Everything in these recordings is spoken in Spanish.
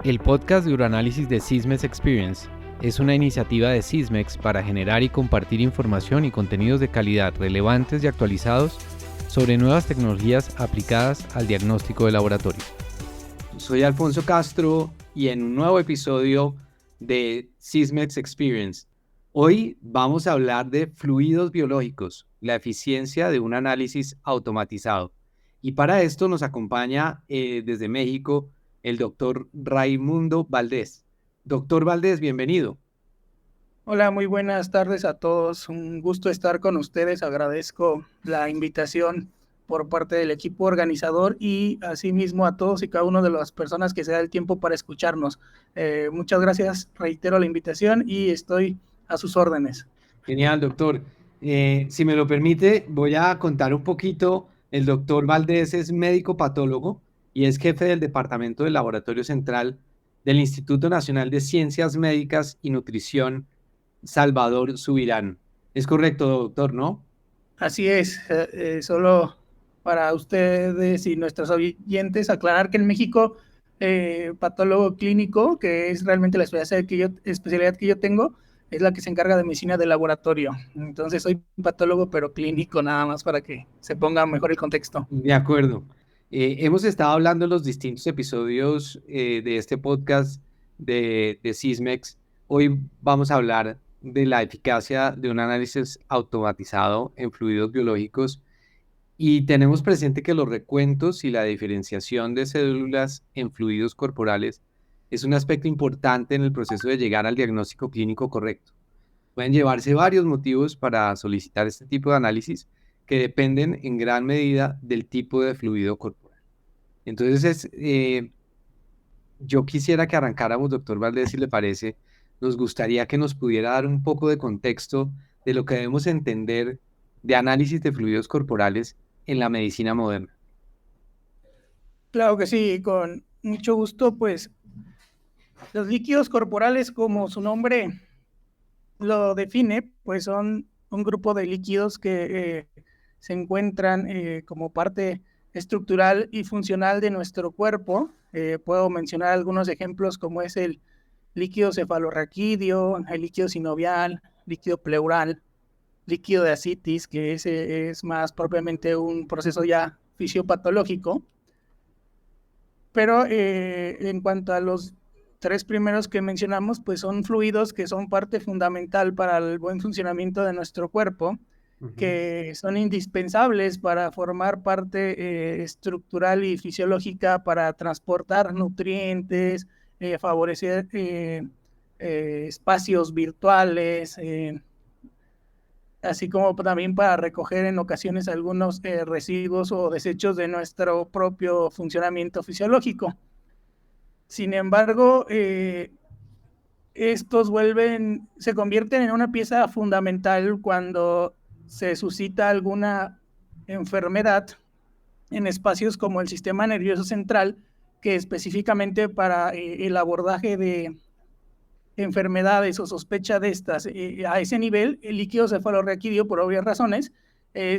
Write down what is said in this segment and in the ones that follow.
El podcast de Uranálisis de Sysmex Experience es una iniciativa de Sysmex para generar y compartir información y contenidos de calidad relevantes y actualizados sobre nuevas tecnologías aplicadas al diagnóstico de laboratorio. Soy Alfonso Castro y en un nuevo episodio de Sysmex Experience. Hoy vamos a hablar de fluidos biológicos, la eficiencia de un análisis automatizado. Y para esto nos acompaña desde México el doctor Raimundo Valdés. Doctor Valdés, bienvenido. Hola, muy buenas tardes a todos. Un gusto estar con ustedes. Agradezco la invitación por parte del equipo organizador y asimismo a todos y cada una de las personas que se da el tiempo para escucharnos. Muchas gracias, reitero la invitación y estoy a sus órdenes. Genial, doctor. Si me lo permite, voy a contar un poquito. El doctor Valdés es médico patólogo y es jefe del Departamento del Laboratorio Central del Instituto Nacional de Ciencias Médicas y Nutrición, Salvador Subirán. Es correcto, doctor, ¿no? Así es, solo para ustedes y nuestros oyentes aclarar que en México patólogo clínico, que es realmente la especialidad que yo tengo, es la que se encarga de medicina de laboratorio. Entonces soy patólogo pero clínico, nada más para que se ponga mejor el contexto. De acuerdo. Hemos estado hablando en los distintos episodios de este podcast de Sysmex. Hoy vamos a hablar de la eficacia de un análisis automatizado en fluidos biológicos y tenemos presente que los recuentos y la diferenciación de células en fluidos corporales es un aspecto importante en el proceso de llegar al diagnóstico clínico correcto. Pueden llevarse varios motivos para solicitar este tipo de análisis que dependen en gran medida del tipo de fluido corporal. Entonces, yo quisiera que arrancáramos, doctor Valdés, si le parece. Nos gustaría que nos pudiera dar un poco de contexto de lo que debemos entender de análisis de fluidos corporales en la medicina moderna. Claro que sí, con mucho gusto. Pues los líquidos corporales, como su nombre lo define, pues son un grupo de líquidos que se encuentran como parte estructural y funcional de nuestro cuerpo. Puedo mencionar algunos ejemplos como es el líquido cefalorraquídeo, el líquido sinovial, líquido pleural, líquido de ascitis, que ese es más propiamente un proceso ya fisiopatológico. Pero en cuanto a los tres primeros que mencionamos, pues son fluidos que son parte fundamental para el buen funcionamiento de nuestro cuerpo, que son indispensables para formar parte estructural y fisiológica para transportar nutrientes, favorecer espacios virtuales, así como también para recoger en ocasiones algunos residuos o desechos de nuestro propio funcionamiento fisiológico. Sin embargo, estos se convierten en una pieza fundamental cuando se suscita alguna enfermedad en espacios como el sistema nervioso central, que específicamente para el abordaje de enfermedades o sospecha de estas, a ese nivel, el líquido cefalorraquídeo, por obvias razones,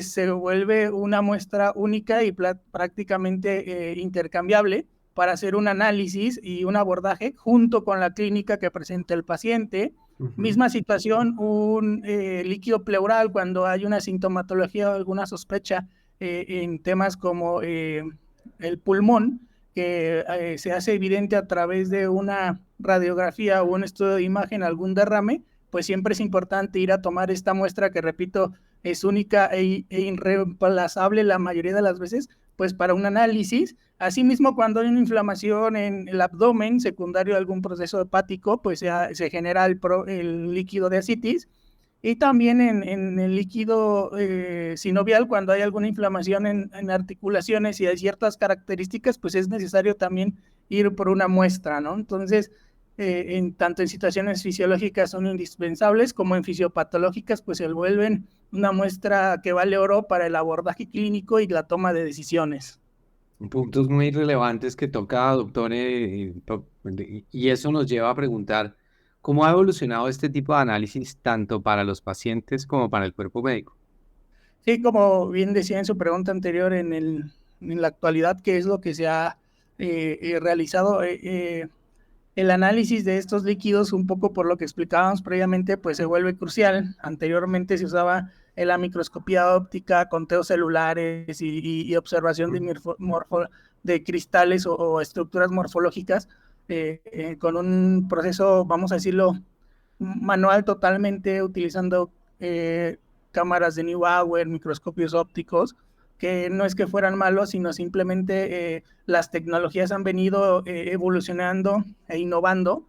se vuelve una muestra única y prácticamente intercambiable para hacer un análisis y un abordaje junto con la clínica que presenta el paciente. Misma situación, un líquido pleural cuando hay una sintomatología o alguna sospecha en temas como el pulmón, que se hace evidente a través de una radiografía o un estudio de imagen, algún derrame, pues siempre es importante ir a tomar esta muestra que, repito, es única e irreemplazable la mayoría de las veces, pues para un análisis. Asimismo, cuando hay una inflamación en el abdomen secundario a algún proceso hepático, pues se genera el líquido de ascitis. Y también en el líquido sinovial, cuando hay alguna inflamación en articulaciones y hay ciertas características, pues es necesario también ir por una muestra, ¿no? Entonces, tanto en situaciones fisiológicas son indispensables como en fisiopatológicas, pues se vuelven una muestra que vale oro para el abordaje clínico y la toma de decisiones. Puntos muy relevantes que toca, doctor, y eso nos lleva a preguntar cómo ha evolucionado este tipo de análisis tanto para los pacientes como para el cuerpo médico. Sí, como bien decía en su pregunta anterior, en la actualidad, ¿qué es lo que se ha realizado? el análisis de estos líquidos, un poco por lo que explicábamos previamente, pues se vuelve crucial. Anteriormente se usaba la microscopía óptica, conteos celulares y observación de cristales o estructuras morfológicas con un proceso, vamos a decirlo, manual totalmente, utilizando cámaras de Neubauer, microscopios ópticos, que no es que fueran malos, sino simplemente las tecnologías han venido evolucionando e innovando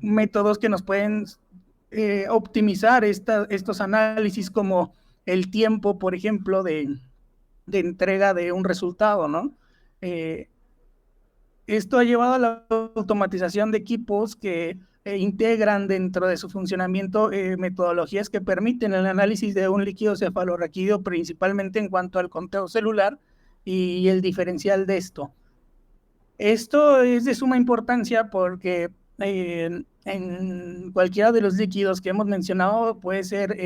métodos que nos pueden optimizar estos análisis, como el tiempo, por ejemplo, de entrega de un resultado, ¿no? Esto ha llevado a la automatización de equipos que integran dentro de su funcionamiento metodologías que permiten el análisis de un líquido cefalorraquídeo, principalmente en cuanto al conteo celular y el diferencial de esto. Esto es de suma importancia porque en cualquiera de los líquidos que hemos mencionado puede ser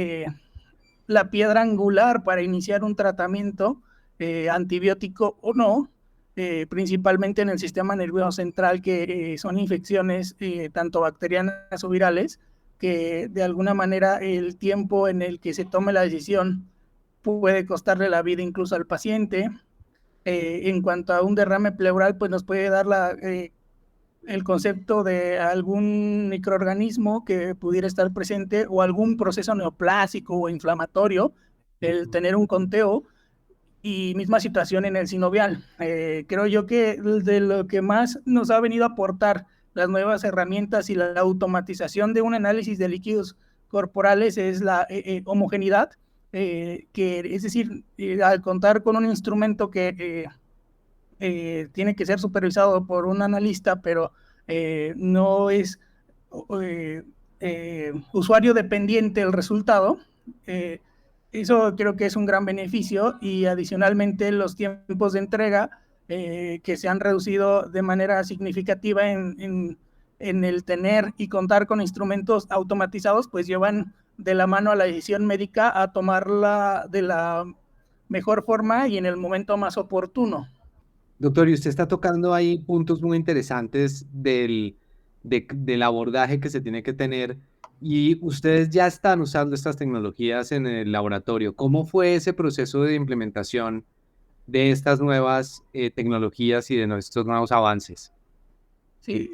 la piedra angular para iniciar un tratamiento antibiótico o no, principalmente en el sistema nervioso central, que son infecciones tanto bacterianas o virales, que de alguna manera el tiempo en el que se tome la decisión puede costarle la vida incluso al paciente. En cuanto a un derrame pleural, pues nos puede dar el concepto de algún microorganismo que pudiera estar presente o algún proceso neoplásico o inflamatorio, el tener un conteo. Y misma situación en el sinovial. Creo yo que de lo que más nos ha venido a aportar las nuevas herramientas y la automatización de un análisis de líquidos corporales es la homogeneidad, que es decir, al contar con un instrumento que tiene que ser supervisado por un analista, pero no es usuario dependiente el resultado, eso creo que es un gran beneficio, y adicionalmente los tiempos de entrega que se han reducido de manera significativa en el tener y contar con instrumentos automatizados, pues llevan de la mano a la decisión médica a tomarla de la mejor forma y en el momento más oportuno. Doctor, y usted está tocando ahí puntos muy interesantes del abordaje que se tiene que tener, y ustedes ya están usando estas tecnologías en el laboratorio. ¿Cómo fue ese proceso de implementación de estas nuevas tecnologías y de estos nuevos avances? Sí,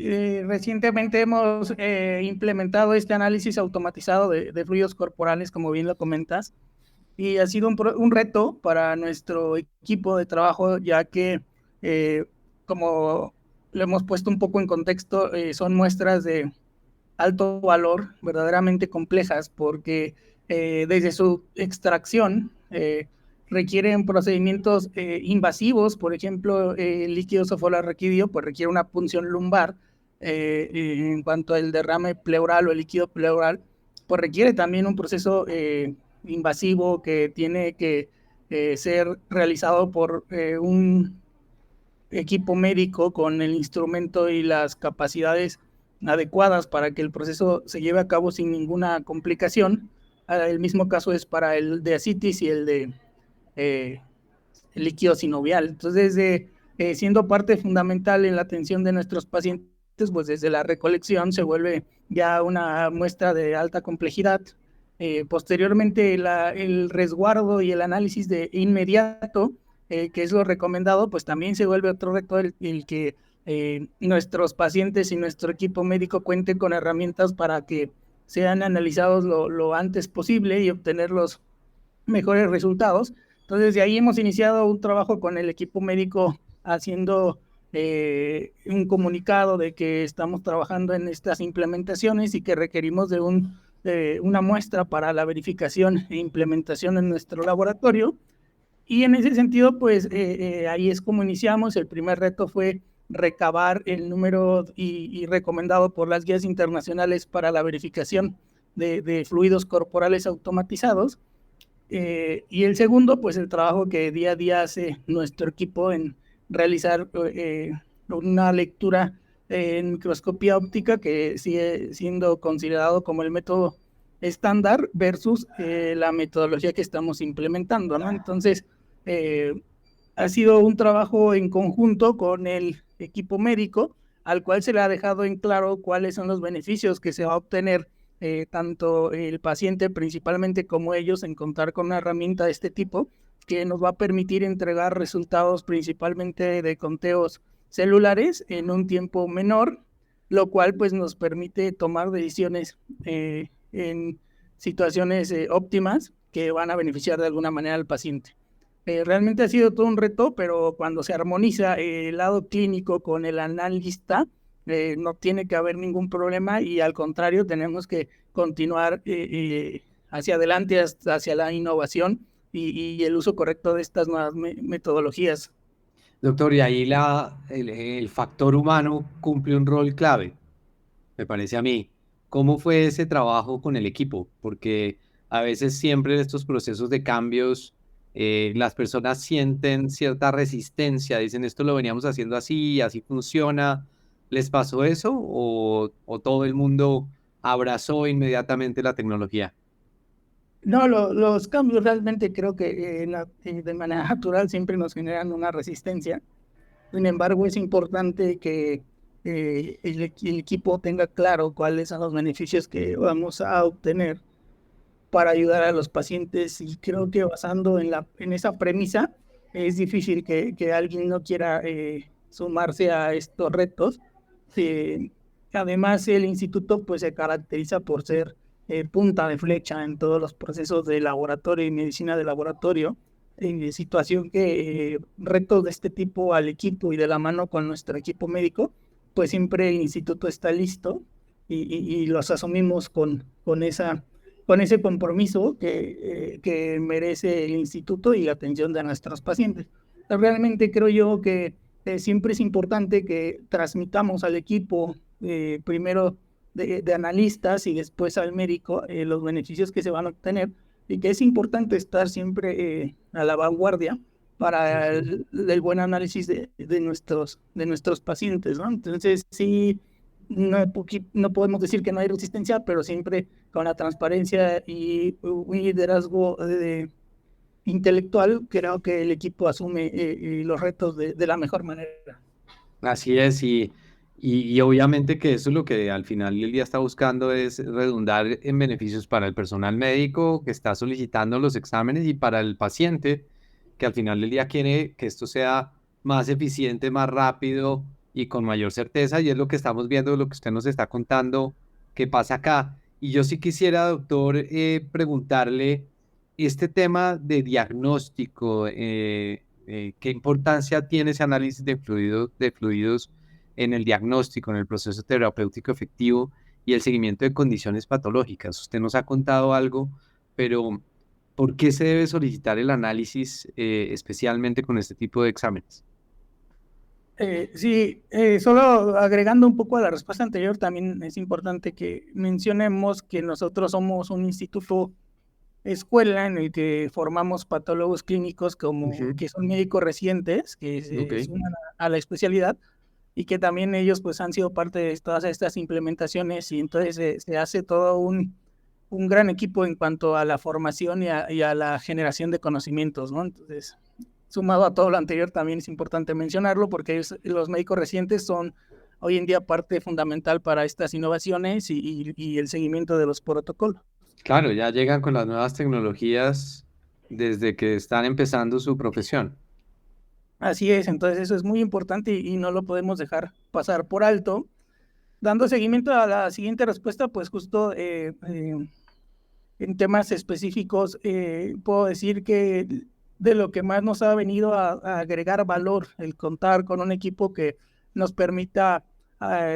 recientemente hemos implementado este análisis automatizado de fluidos corporales, como bien lo comentas, y ha sido un reto para nuestro equipo de trabajo, ya que como lo hemos puesto un poco en contexto, son muestras de alto valor, verdaderamente complejas, porque desde su extracción requieren procedimientos invasivos. Por ejemplo, el líquido cefalorraquídeo pues requiere una punción lumbar. En cuanto al derrame pleural o el líquido pleural, pues requiere también un proceso invasivo que tiene que ser realizado por un equipo médico con el instrumento y las capacidades adecuadas para que el proceso se lleve a cabo sin ninguna complicación. El mismo caso es para el de ascitis y el de el líquido sinovial. Entonces, siendo parte fundamental en la atención de nuestros pacientes, pues desde la recolección se vuelve ya una muestra de alta complejidad. Posteriormente, el resguardo y el análisis de inmediato, que es lo recomendado, pues también se vuelve otro reto, el que nuestros pacientes y nuestro equipo médico cuenten con herramientas para que sean analizados lo antes posible y obtener los mejores resultados. Entonces, de ahí hemos iniciado un trabajo con el equipo médico haciendo un comunicado de que estamos trabajando en estas implementaciones y que requerimos de una muestra para la verificación e implementación en nuestro laboratorio. Y en ese sentido, pues ahí es como iniciamos. El primer reto fue recabar el número y recomendado por las guías internacionales para la verificación de fluidos corporales automatizados. Y el segundo, pues el trabajo que día a día hace nuestro equipo en realizar una lectura en microscopía óptica, que sigue siendo considerado como el método estándar versus la metodología que estamos implementando, ¿no? Entonces, ha sido un trabajo en conjunto con el equipo médico, al cual se le ha dejado en claro cuáles son los beneficios que se va a obtener tanto el paciente principalmente como ellos en contar con una herramienta de este tipo que nos va a permitir entregar resultados principalmente de conteos celulares en un tiempo menor, lo cual pues nos permite tomar decisiones en situaciones óptimas que van a beneficiar de alguna manera al paciente. Realmente ha sido todo un reto, pero cuando se armoniza el lado clínico con el analista, no tiene que haber ningún problema y al contrario tenemos que continuar hacia adelante hacia la innovación y el uso correcto de estas nuevas metodologías. Doctor, y ahí el factor humano cumple un rol clave, me parece a mí. ¿Cómo fue ese trabajo con el equipo? Porque a veces siempre en estos procesos de cambios las personas sienten cierta resistencia, dicen esto lo veníamos haciendo así, así funciona. ¿Les pasó eso o todo el mundo abrazó inmediatamente la tecnología? No, los cambios realmente creo que de manera natural siempre nos generan una resistencia. Sin embargo, es importante que el equipo tenga claro cuáles son los beneficios que vamos a obtener para ayudar a los pacientes y creo que basando en esa premisa es difícil que alguien no quiera sumarse a estos retos. Además, el instituto pues se caracteriza por ser punta de flecha en todos los procesos de laboratorio y medicina de laboratorio, en situación que retos de este tipo al equipo y de la mano con nuestro equipo médico, pues siempre el instituto está listo y los asumimos con ese compromiso que merece el instituto y la atención de nuestros pacientes. Realmente creo yo que siempre es importante que transmitamos al equipo, primero de analistas y después al médico, los beneficios que se van a obtener y que es importante estar siempre a la vanguardia para el buen análisis de nuestros pacientes, ¿no? Entonces, sí, no podemos decir que no hay resistencia, pero siempre con la transparencia y un liderazgo intelectual, creo que el equipo asume los retos de la mejor manera. Así es, y obviamente que eso es lo que al final del día está buscando es redundar en beneficios para el personal médico que está solicitando los exámenes y para el paciente que al final del día quiere que esto sea más eficiente, más rápido y con mayor certeza, y es lo que estamos viendo, lo que usted nos está contando que pasa acá. Y yo sí quisiera, doctor, preguntarle este tema de diagnóstico, ¿qué importancia tiene ese análisis de fluidos en el diagnóstico, en el proceso terapéutico efectivo y el seguimiento de condiciones patológicas? Usted nos ha contado algo, pero ¿por qué se debe solicitar el análisis especialmente con este tipo de exámenes? Sí, solo agregando un poco a la respuesta anterior, también es importante que mencionemos que nosotros somos un instituto escuela en el que formamos patólogos clínicos que son médicos recientes, que se suman a la especialidad y que también ellos pues han sido parte de todas estas implementaciones y entonces se hace todo un gran equipo en cuanto a la formación y a la generación de conocimientos, ¿no? Entonces, sumado a todo lo anterior, también es importante mencionarlo porque los médicos recientes son hoy en día parte fundamental para estas innovaciones y el seguimiento de los protocolos. Claro, ya llegan con las nuevas tecnologías desde que están empezando su profesión. Así es, entonces eso es muy importante y no lo podemos dejar pasar por alto. Dando seguimiento a la siguiente respuesta, pues justo en temas específicos, puedo decir que de lo que más nos ha venido a agregar valor el contar con un equipo que nos permita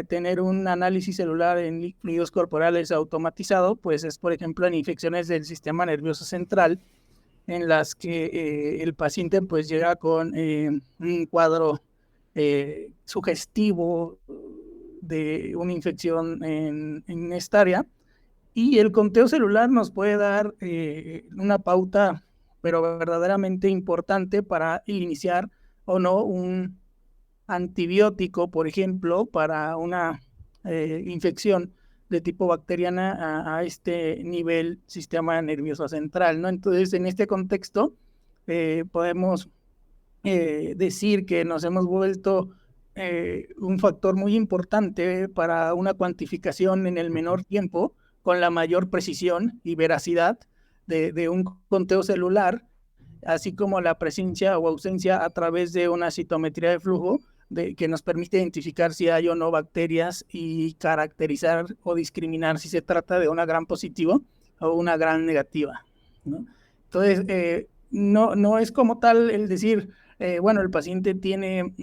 tener un análisis celular en fluidos corporales automatizado, pues es, por ejemplo, en infecciones del sistema nervioso central, en las que el paciente pues llega con un cuadro sugestivo de una infección en esta área, y el conteo celular nos puede dar una pauta, pero verdaderamente importante para iniciar o no un antibiótico, por ejemplo, para una infección de tipo bacteriana a este nivel sistema nervioso central, ¿no? Entonces, en este contexto, podemos decir que nos hemos vuelto un factor muy importante para una cuantificación en el menor tiempo, con la mayor precisión y veracidad de un conteo celular, así como la presencia o ausencia a través de una citometría de flujo que nos permite identificar si hay o no bacterias y caracterizar o discriminar si se trata de una gram positivo o una gram negativa, ¿no? Entonces, no es como tal el decir, bueno, el paciente tiene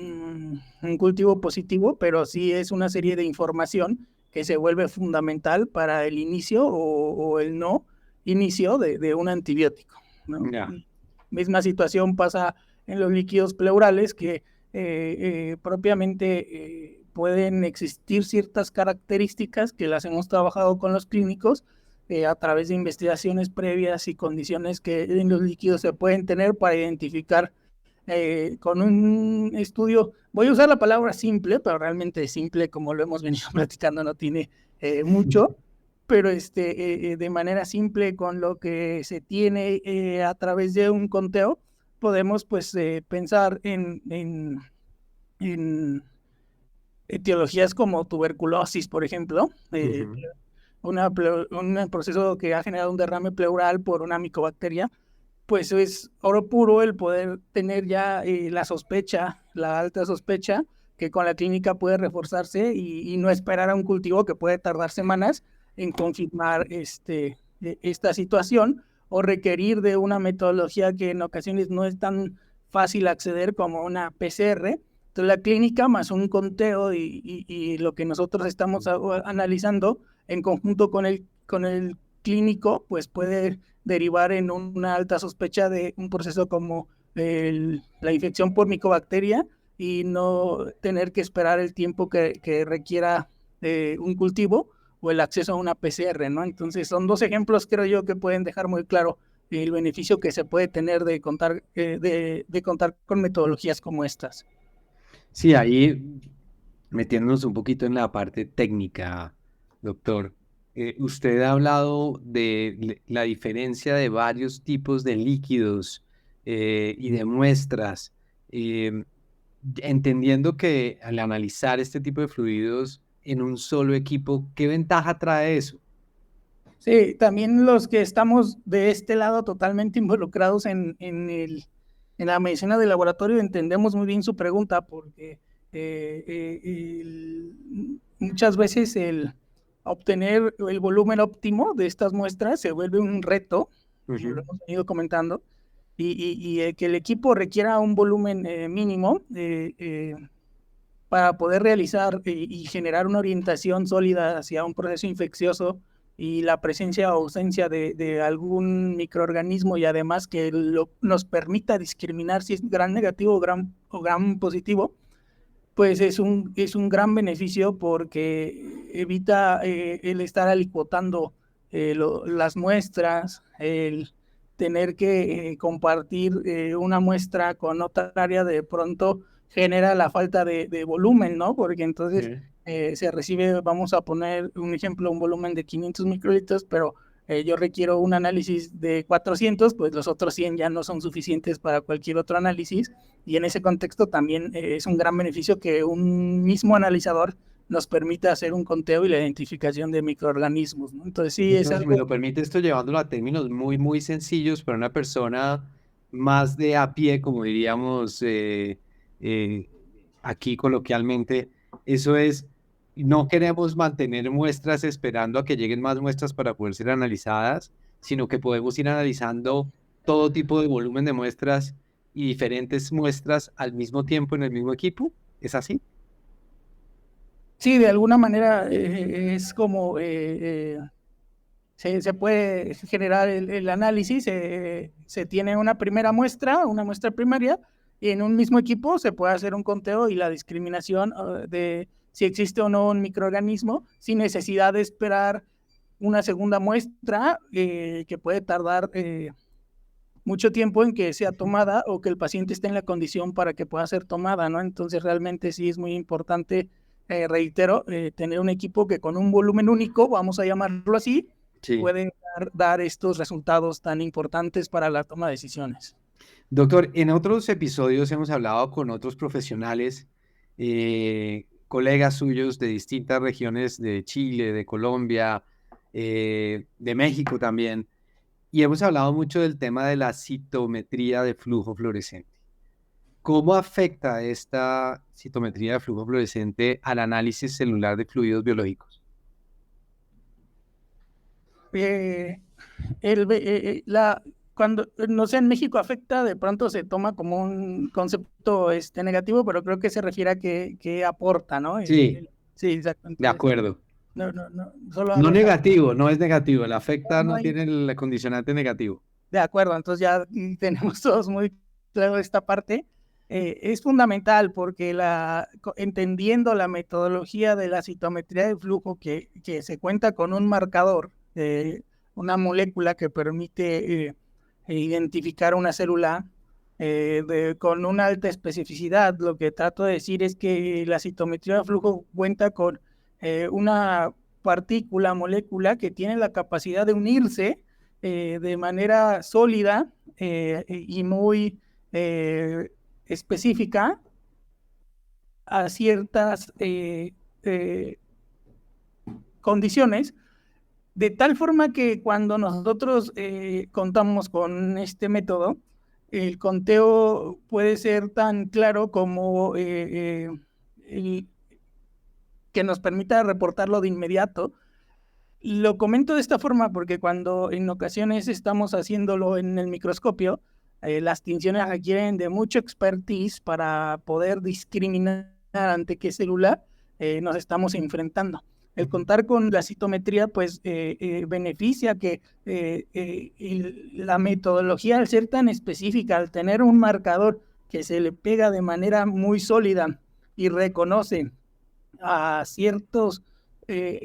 un cultivo positivo, pero sí es una serie de información que se vuelve fundamental para el inicio o el no inicio de un antibiótico, ¿no? Ya. Misma situación pasa en los líquidos pleurales que propiamente pueden existir ciertas características que las hemos trabajado con los clínicos a través de investigaciones previas y condiciones que en los líquidos se pueden tener para identificar con un estudio, voy a usar la palabra simple, pero realmente simple, como lo hemos venido platicando, no tiene mucho, pero de manera simple con lo que se tiene a través de un conteo, podemos pues pensar en etiologías como tuberculosis, por ejemplo, un proceso que ha generado un derrame pleural por una micobacteria, pues es oro puro el poder tener ya la sospecha, la alta sospecha, que con la clínica puede reforzarse y no esperar a un cultivo que puede tardar semanas en confirmar esta situación o requerir de una metodología que en ocasiones no es tan fácil acceder como una PCR. Entonces la clínica más un conteo y lo que nosotros estamos analizando en conjunto con el clínico, pues puede derivar en una alta sospecha de un proceso como la infección por micobacteria y no tener que esperar el tiempo que requiera un cultivo o el acceso a una PCR, ¿no? Entonces son dos ejemplos, creo yo, que pueden dejar muy claro el beneficio que se puede tener de contar con metodologías como estas. Sí, ahí metiéndonos un poquito en la parte técnica, doctor. Usted ha hablado de la diferencia de varios tipos de líquidos y de muestras, entendiendo que al analizar este tipo de fluidos en un solo equipo, ¿qué ventaja trae eso? Sí, también los que estamos de este lado totalmente involucrados en la medicina de laboratorio entendemos muy bien su pregunta porque muchas veces el obtener el volumen óptimo de estas muestras se vuelve un reto, y lo hemos venido comentando, y que el equipo requiera un volumen mínimo para poder realizar y generar una orientación sólida hacia un proceso infeccioso y la presencia o ausencia de algún microorganismo y además que nos permita discriminar si es gram negativo o gram positivo, pues es un gran beneficio porque evita el estar alicuotando las muestras, el tener que compartir una muestra con otra área de pronto genera la falta de volumen, ¿no? Porque entonces se recibe, vamos a poner un ejemplo, un volumen de 500 microlitros, pero yo requiero un análisis de 400, pues los otros 100 ya no son suficientes para cualquier otro análisis, y en ese contexto también es un gran beneficio que un mismo analizador nos permita hacer un conteo y la identificación de microorganismos, ¿no? Entonces sí, es Entonces, si me algo... lo permite, esto llevándolo a términos muy, muy sencillos para una persona más de a pie, como diríamos aquí coloquialmente, eso es, no queremos mantener muestras esperando a que lleguen más muestras para poder ser analizadas, sino que podemos ir analizando todo tipo de volumen de muestras y diferentes muestras al mismo tiempo en el mismo equipo. ¿Es así? Sí, de alguna manera es como se puede generar el análisis, se tiene una primera muestra, una muestra primaria, y en un mismo equipo se puede hacer un conteo y la discriminación de si existe o no un microorganismo, sin necesidad de esperar una segunda muestra que puede tardar mucho tiempo en que sea tomada o que el paciente esté en la condición para que pueda ser tomada, ¿no? Entonces realmente sí es muy importante, reitero, tener un equipo que con un volumen único, vamos a llamarlo así, Sí. pueden dar estos resultados tan importantes para la toma de decisiones. Doctor, en otros episodios hemos hablado con otros profesionales colegas suyos de distintas regiones de Chile, de Colombia, de México también, y hemos hablado mucho del tema de la citometría de flujo fluorescente. ¿Cómo afecta esta citometría de flujo fluorescente al análisis celular de fluidos biológicos? Cuando, no sé, en México afecta, de pronto se toma como un concepto negativo, pero creo que se refiere a que aporta, ¿no? Sí, Sí, exacto. de Entonces, acuerdo. solo No negativo, no es negativo. El afecta no no hay- tiene el condicionante negativo. De acuerdo, entonces ya tenemos todos muy claro esta parte. Es fundamental porque entendiendo la metodología de la citometría de flujo, que se cuenta con un marcador, una molécula que permite identificar una célula con una alta especificidad. Lo que trato de decir es que la citometría de flujo cuenta con una partícula, molécula que tiene la capacidad de unirse de manera sólida y muy específica a ciertas condiciones, de tal forma que cuando nosotros contamos con este método, el conteo puede ser tan claro como que nos permita reportarlo de inmediato. Lo comento de esta forma porque cuando en ocasiones estamos haciéndolo en el microscopio, las tinciones requieren de mucho expertise para poder discriminar ante qué célula nos estamos enfrentando. El contar con la citometría pues beneficia que la metodología, al ser tan específica, al tener un marcador que se le pega de manera muy sólida y reconoce a ciertas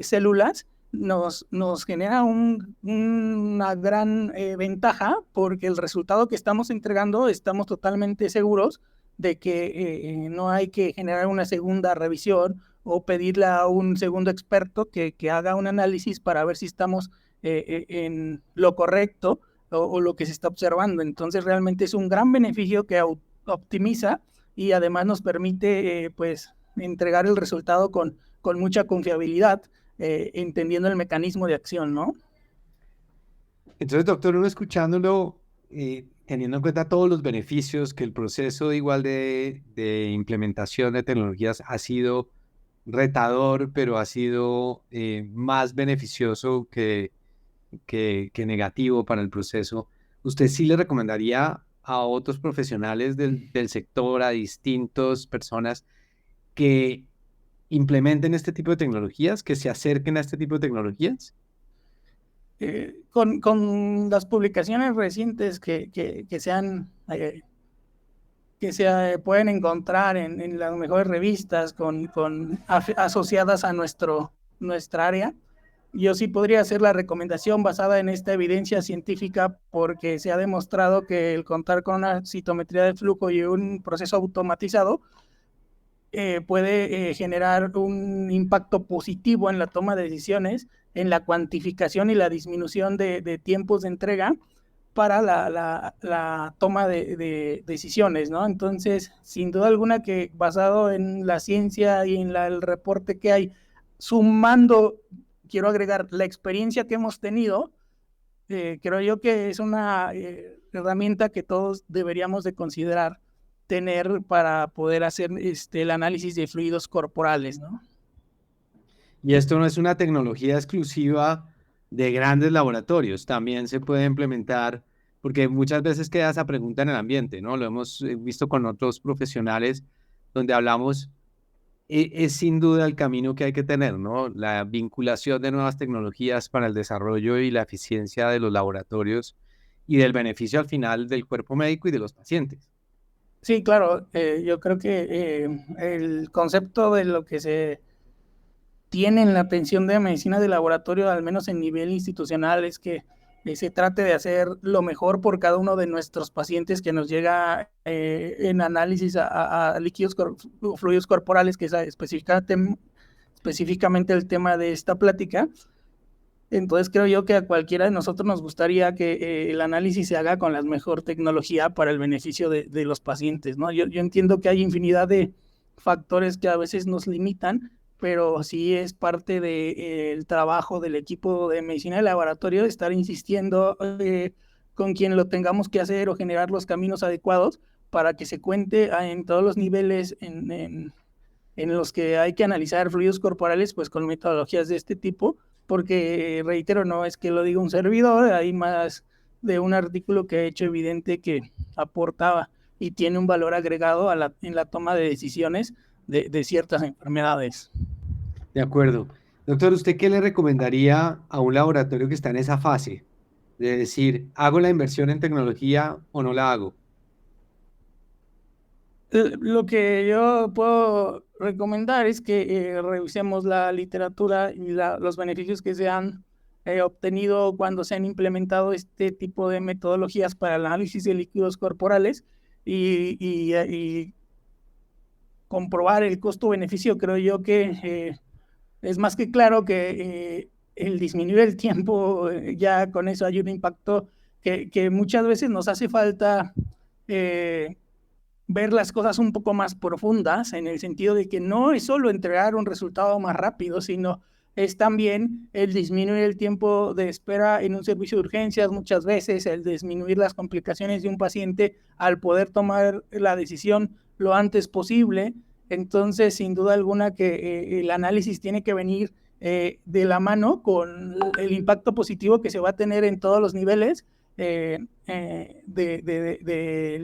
células, nos genera una gran ventaja, porque el resultado que estamos entregando estamos totalmente seguros de que no hay que generar una segunda revisión o pedirle a un segundo experto que haga un análisis para ver si estamos en lo correcto o lo que se está observando. Entonces realmente es un gran beneficio que optimiza y además nos permite pues entregar el resultado con mucha confiabilidad, entendiendo el mecanismo de acción, ¿no? Entonces, doctor, uno escuchándolo, teniendo en cuenta todos los beneficios que el proceso igual de implementación de tecnologías ha sido retador, pero ha sido más beneficioso que negativo para el proceso, ¿usted sí le recomendaría a otros profesionales del sector, a distintas personas, que implementen este tipo de tecnologías, que se acerquen a este tipo de tecnologías? Con las publicaciones recientes que se pueden encontrar en las mejores revistas asociadas a nuestra área, yo sí podría hacer la recomendación basada en esta evidencia científica, porque se ha demostrado que el contar con una citometría de flujo y un proceso automatizado puede generar un impacto positivo en la toma de decisiones, en la cuantificación y la disminución de tiempos de entrega para la toma de decisiones, ¿no? Entonces, sin duda alguna que basado en la ciencia y en el reporte que hay, sumando, quiero agregar, la experiencia que hemos tenido, creo yo que es una herramienta que todos deberíamos de considerar tener para poder hacer el análisis de fluidos corporales, ¿no? Y esto no es una tecnología exclusiva de grandes laboratorios, también se puede implementar, porque muchas veces queda esa pregunta en el ambiente, ¿no? Lo hemos visto con otros profesionales donde hablamos, es sin duda el camino que hay que tener, ¿no? La vinculación de nuevas tecnologías para el desarrollo y la eficiencia de los laboratorios y del beneficio al final del cuerpo médico y de los pacientes. Sí, claro, yo creo que el concepto de lo que se tiene en la atención de medicina de laboratorio, al menos en nivel institucional, es que se trate de hacer lo mejor por cada uno de nuestros pacientes que nos llega en análisis a líquidos fluidos corporales, que es específicamente el tema de esta plática. Entonces creo yo que a cualquiera de nosotros nos gustaría que el análisis se haga con la mejor tecnología para el beneficio de los pacientes, ¿no? Yo entiendo que hay infinidad de factores que a veces nos limitan, pero sí es parte del trabajo del equipo de medicina de laboratorio estar insistiendo con quien lo tengamos que hacer o generar los caminos adecuados para que se cuente en todos los niveles en los que hay que analizar fluidos corporales, pues con metodologías de este tipo, porque reitero, no es que lo diga un servidor, hay más de un artículo que ha hecho evidente que aportaba y tiene un valor agregado en la toma de decisiones de ciertas enfermedades. De acuerdo. Doctor, ¿usted qué le recomendaría a un laboratorio que está en esa fase? De decir, ¿hago la inversión en tecnología o no la hago? Lo que yo puedo recomendar es que revisemos la literatura y los beneficios que se han obtenido cuando se han implementado este tipo de metodologías para el análisis de líquidos corporales y comprobar el costo-beneficio. Creo yo que es más que claro que el disminuir el tiempo ya con eso hay un impacto que muchas veces nos hace falta ver las cosas un poco más profundas, en el sentido de que no es solo entregar un resultado más rápido, sino es también el disminuir el tiempo de espera en un servicio de urgencias, muchas veces el disminuir las complicaciones de un paciente al poder tomar la decisión lo antes posible. Entonces, sin duda alguna que el análisis tiene que venir de la mano con el impacto positivo que se va a tener en todos los niveles de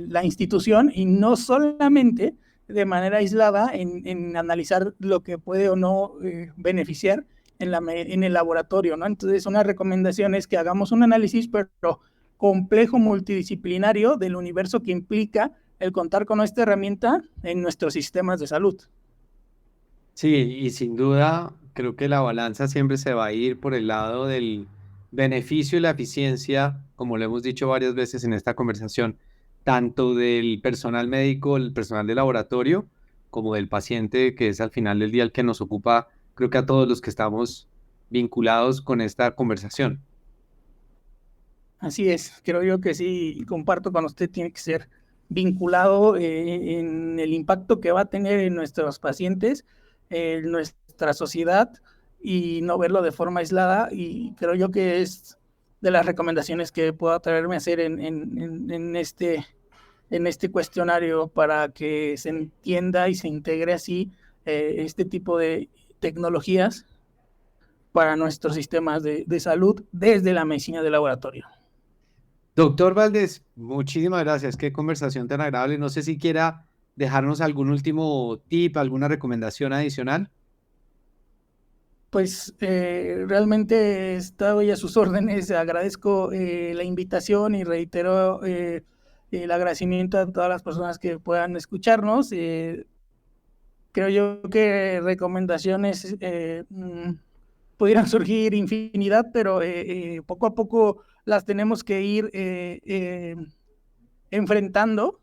la institución, y no solamente de manera aislada en analizar lo que puede o no beneficiar en el laboratorio, ¿no? Entonces, una recomendación es que hagamos un análisis, pero complejo, multidisciplinario, del universo que implica el contar con esta herramienta en nuestros sistemas de salud. Sí, y sin duda creo que la balanza siempre se va a ir por el lado del beneficio y la eficiencia, como lo hemos dicho varias veces en esta conversación, tanto del personal médico, el personal de laboratorio, como del paciente, que es al final del día el que nos ocupa, creo que a todos los que estamos vinculados con esta conversación. Así es, creo yo que sí, y comparto con usted, tiene que ser vinculado en el impacto que va a tener en nuestros pacientes, en nuestra sociedad, y no verlo de forma aislada. Y creo yo que es de las recomendaciones que puedo atreverme a hacer en este cuestionario, para que se entienda y se integre así este tipo de tecnologías para nuestros sistemas de salud desde la medicina de laboratorio. Doctor Valdés, muchísimas gracias. Qué conversación tan agradable. No sé si quiera dejarnos algún último tip, alguna recomendación adicional. Pues realmente estoy a sus órdenes. Agradezco la invitación y reitero el agradecimiento a todas las personas que puedan escucharnos. Creo yo que recomendaciones pudieran surgir infinidad, pero poco a poco las tenemos que ir enfrentando.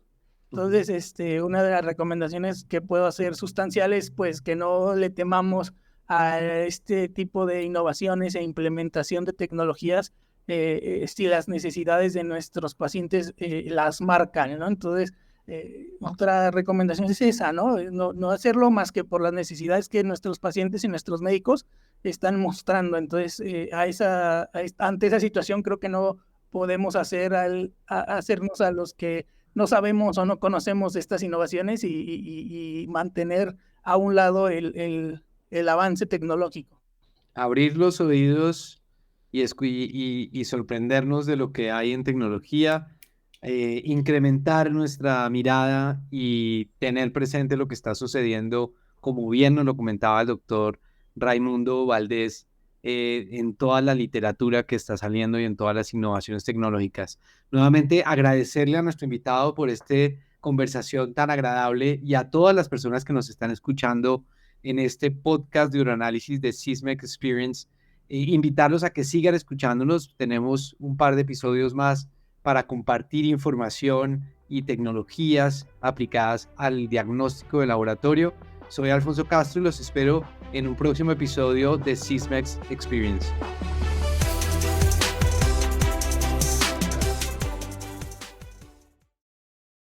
Entonces, una de las recomendaciones que puedo hacer sustanciales, pues que no le temamos a este tipo de innovaciones e implementación de tecnologías si las necesidades de nuestros pacientes las marcan, ¿no? Entonces, otra recomendación es esa, ¿no? No hacerlo más que por las necesidades que nuestros pacientes y nuestros médicos están mostrando. Entonces, ante esa situación, creo que no podemos hacernos a los que no sabemos o no conocemos estas innovaciones y mantener a un lado el avance tecnológico. Abrir los oídos y sorprendernos de lo que hay en tecnología, incrementar nuestra mirada y tener presente lo que está sucediendo, como bien nos lo comentaba el doctor Raimundo Valdés, en toda la literatura que está saliendo y en todas las innovaciones tecnológicas. Nuevamente agradecerle a nuestro invitado por esta conversación tan agradable, y a todas las personas que nos están escuchando en este podcast de Uranálisis de Sysmex Experience. Invitarlos a que sigan escuchándonos. Tenemos un par de episodios más para compartir información y tecnologías aplicadas al diagnóstico de laboratorio. Soy Alfonso Castro y los espero en un próximo episodio de Sysmex Experience.